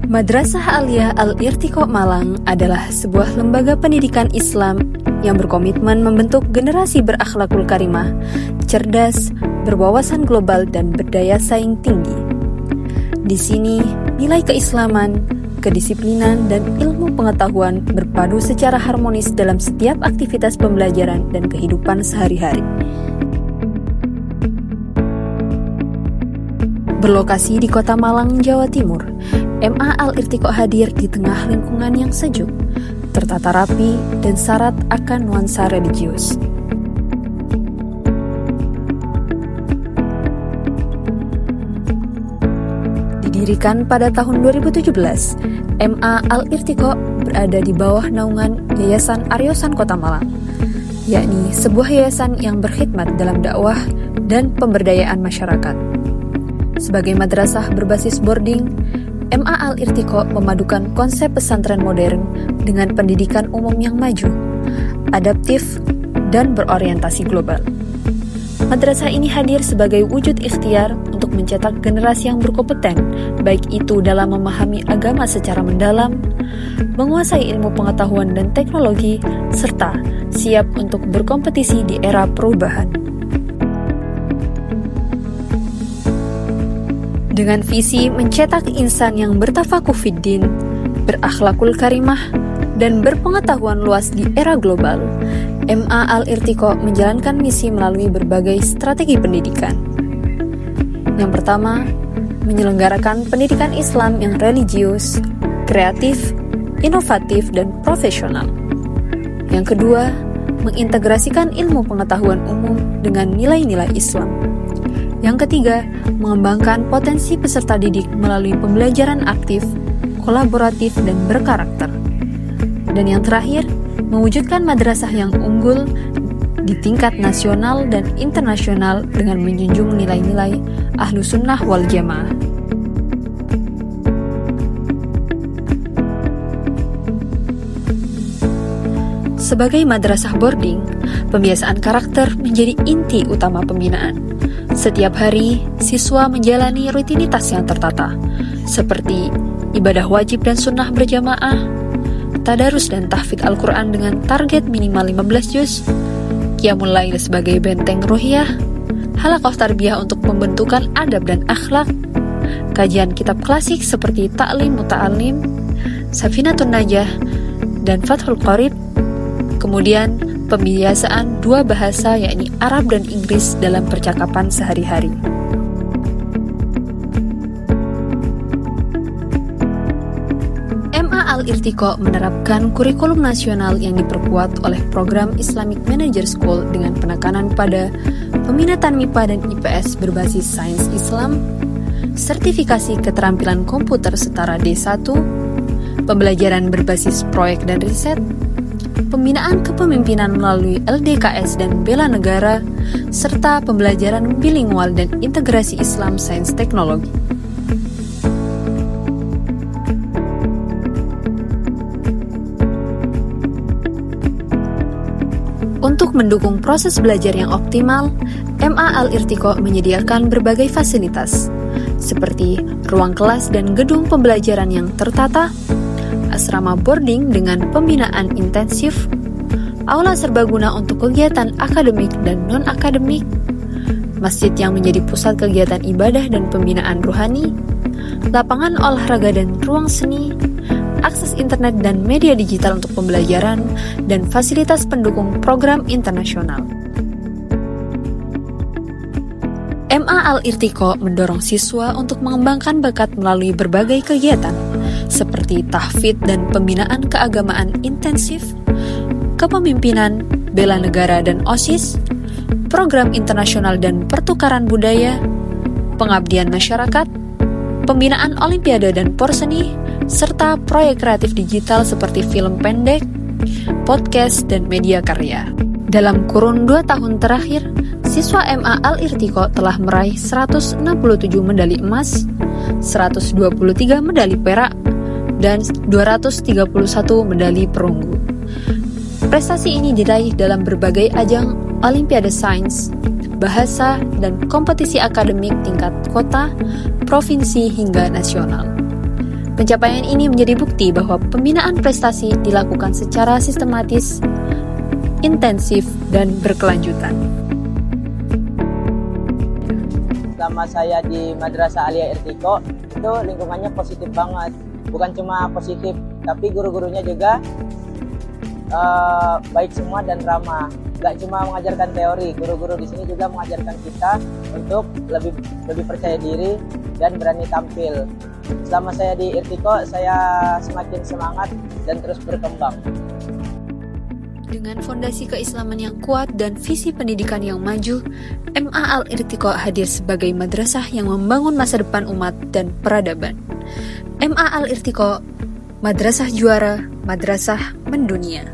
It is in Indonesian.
Madrasah Aliyah Al-Irtiqa Malang adalah sebuah lembaga pendidikan Islam yang berkomitmen membentuk generasi berakhlakul karimah, cerdas, berwawasan global, dan berdaya saing tinggi. Di sini, nilai keislaman, kedisiplinan, dan ilmu pengetahuan berpadu secara harmonis dalam setiap aktivitas pembelajaran dan kehidupan sehari-hari. Berlokasi di Kota Malang, Jawa Timur, MA Al-Irtiqa hadir di tengah lingkungan yang sejuk, tertata rapi, dan syarat akan nuansa religius. Didirikan pada tahun 2017, MA Al-Irtiqa berada di bawah naungan Yayasan Aryosan Kota Malang, yakni sebuah yayasan yang berkhidmat dalam dakwah dan pemberdayaan masyarakat. Sebagai madrasah berbasis boarding, MA Al-Irtiqa memadukan konsep pesantren modern dengan pendidikan umum yang maju, adaptif, dan berorientasi global. Madrasah ini hadir sebagai wujud ikhtiar untuk mencetak generasi yang berkompeten, baik itu dalam memahami agama secara mendalam, menguasai ilmu pengetahuan dan teknologi, serta siap untuk berkompetisi di era perubahan. Dengan visi mencetak insan yang bertafakuh fiddin, berakhlakul karimah, dan berpengetahuan luas di era global, MA Al-Irtiqa menjalankan misi melalui berbagai strategi pendidikan. Yang pertama, menyelenggarakan pendidikan Islam yang religius, kreatif, inovatif, dan profesional. Yang kedua, mengintegrasikan ilmu pengetahuan umum dengan nilai-nilai Islam. Yang ketiga, mengembangkan potensi peserta didik melalui pembelajaran aktif, kolaboratif, dan berkarakter. Dan yang terakhir, mewujudkan madrasah yang unggul di tingkat nasional dan internasional dengan menjunjung nilai-nilai Ahlus Sunnah wal Jamaah. Sebagai madrasah boarding, pembiasaan karakter menjadi inti utama pembinaan. Setiap hari, siswa menjalani rutinitas yang tertata, seperti ibadah wajib dan sunnah berjamaah, tadarus dan tahfidz Al-Quran dengan target minimal 15 juz, qiyamul lail sebagai benteng ruhiyah, halaqah tarbiyah untuk pembentukan adab dan akhlak, kajian kitab klasik seperti Ta'lim Muta'alim, Safinatun Najah, dan Fathul Qorib, kemudian pembiasaan dua bahasa yakni Arab dan Inggris dalam percakapan sehari-hari. MA Al-Irtiqa menerapkan kurikulum nasional yang diperkuat oleh program Islamic Manager School dengan penekanan pada peminatan MIPA dan IPS berbasis sains Islam, sertifikasi keterampilan komputer setara D1, pembelajaran berbasis proyek dan riset, pembinaan kepemimpinan melalui LDKS dan bela negara, serta pembelajaran bilingual dan integrasi Islam sains teknologi. Untuk mendukung proses belajar yang optimal, MA Al-Irtiqa menyediakan berbagai fasilitas, seperti ruang kelas dan gedung pembelajaran yang tertata, asrama boarding dengan pembinaan intensif, aula serbaguna untuk kegiatan akademik dan non-akademik, masjid yang menjadi pusat kegiatan ibadah dan pembinaan ruhani, lapangan olahraga dan ruang seni, akses internet dan media digital untuk pembelajaran, dan fasilitas pendukung program internasional. MA Al-Irtiqa mendorong siswa untuk mengembangkan bakat melalui berbagai kegiatan, seperti tahfidz dan pembinaan keagamaan intensif, kepemimpinan, bela negara dan OSIS, program internasional dan pertukaran budaya, pengabdian masyarakat, pembinaan olimpiade dan porseni, serta proyek kreatif digital seperti film pendek, podcast, dan media karya. Dalam kurun 2 tahun terakhir, siswa MA Al-Irtiqa telah meraih 167 medali emas, 123 medali perak, dan 231 medali perunggu. Prestasi ini diraih dalam berbagai ajang Olimpiade Sains, Bahasa, dan kompetisi akademik tingkat kota, provinsi, hingga nasional. Pencapaian ini menjadi bukti bahwa pembinaan prestasi dilakukan secara sistematis, intensif, dan berkelanjutan. Selama saya di Madrasah Aliyah Irtiqo, itu lingkungannya positif banget. Bukan cuma positif, tapi guru-gurunya juga baik semua dan ramah. Gak cuma mengajarkan teori, guru-guru di sini juga mengajarkan kita untuk lebih percaya diri dan berani tampil. Selama saya di Irtiqo, saya semakin semangat dan terus berkembang. Dengan fondasi keislaman yang kuat dan visi pendidikan yang maju, MA Al-Irtiqo hadir sebagai madrasah yang membangun masa depan umat dan peradaban. MA Al-Irtiqo, madrasah juara, madrasah mendunia.